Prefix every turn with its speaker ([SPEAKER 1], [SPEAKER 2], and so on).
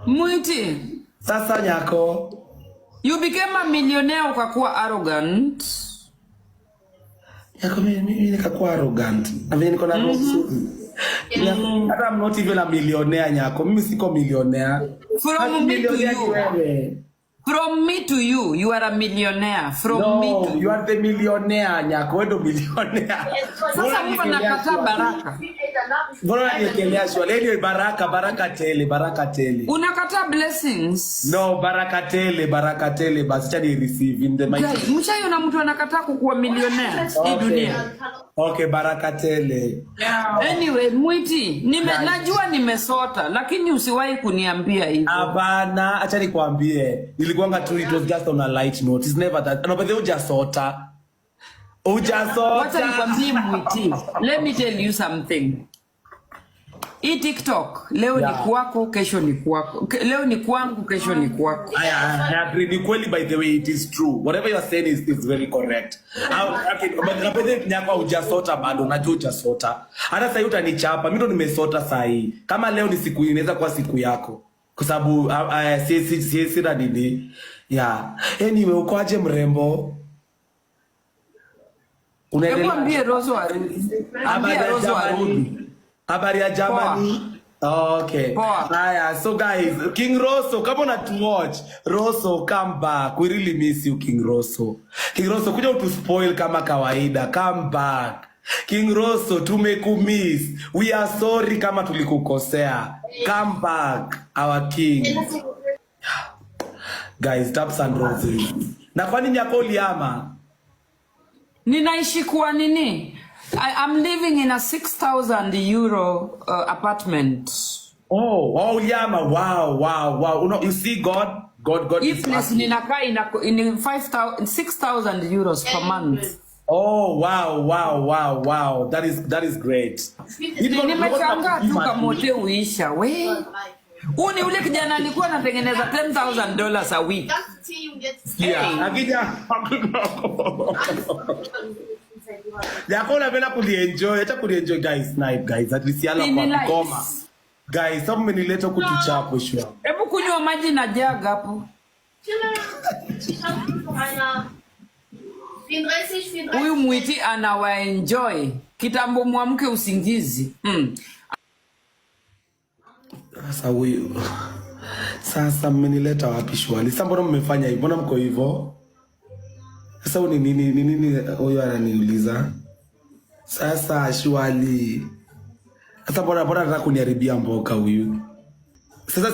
[SPEAKER 1] Mwiti.
[SPEAKER 2] Sasa nyako.
[SPEAKER 1] You became a millionaire ukakuwa arrogant.
[SPEAKER 2] Nyako mimi nikakuwa arrogant. Na vile niko na roho. Hata I'm not even a millionaire nyako. Mimi siko millionaire.
[SPEAKER 1] From me to you. From me to you, you are a millionaire. From me to you.
[SPEAKER 2] You are the millionaire nyako. Wewe ndo millionaire.
[SPEAKER 1] Sasa mtu anapata baraka.
[SPEAKER 2] Bora niekelea shwali. Leo baraka tele.
[SPEAKER 1] Unakata blessings.
[SPEAKER 2] No, baraka tele. Basi cha ni receive in the mighty.
[SPEAKER 1] Mshaiona mtu anakataa kukuwa millionaire hii dunia.
[SPEAKER 2] Okay, baraka tele.
[SPEAKER 1] Anyway, Mwiti, najua nimesota, lakini usiwahi kuniambia hivyo.
[SPEAKER 2] Hapana, acha nikwambie. Nilikuanga tu, it was just on a light note. It's never that. No, but they ujasota.
[SPEAKER 1] Wacha nikwambie Mwiti. Let me tell you something. Hii TikTok, leo ni kwako, kesho ni kwako. Leo ni kwangu, kesho ni kwako.
[SPEAKER 2] I agree. Ni kweli, by the way, it is true. Whatever you are saying is very correct. Okay, but nyako hujasota bado, unajua hujasota. Hata sasa utanichapa. Mimi ndo nimesota sasa hii. Kama leo ni siku inaweza kuwa siku yako. Kwa sababu si na nini. Yeah. Anyway, uko aje mrembo?
[SPEAKER 1] Unaendelea ambie Rozo arudi.
[SPEAKER 2] Habari ya Germany. Okay. So guys, King Rosso, come on to watch. Rosso, come back. We really miss you, King Rosso. King Rosso, kuja utu spoil kama kawaida. Come back. King Rosso, tumekumiss. We are sorry kama tulikukosea. Come back, our king. Guys, taps and roses. Na kwani nyako uliama?
[SPEAKER 1] Ninaishi kwa nini? I'm living in a 6,000 euro apartment.
[SPEAKER 2] Oh, Yama, wow. You see, God
[SPEAKER 1] is place ninakaa in 6,000 euros per month.
[SPEAKER 2] Oh, wow. That is great.
[SPEAKER 1] Nimechanga tu kamote uisha. We. Uni ule kijana alikuwa anatengeneza $10,000 a week.
[SPEAKER 2] Yeah. Akija. Yakona vela kulienjoy. Acha kulienjoy guys, night guys. At least yala kwa koma. Guys, some mmenileta kutuchapo shwa.
[SPEAKER 1] Hebu kunywa maji na jug hapo. Huyu Mwiti anawaenjoy. Kitambo muamke usingizi.
[SPEAKER 2] Sasa huyu. Sasa mmenileta wapi shwali? Sasa mbona mmefanya hivyo? Mbona mko hivyo? Sasa nini huyu ananiuliza? Sasa shwali. Sasa mbona anataka kuniharibia mboka huyu? Sasa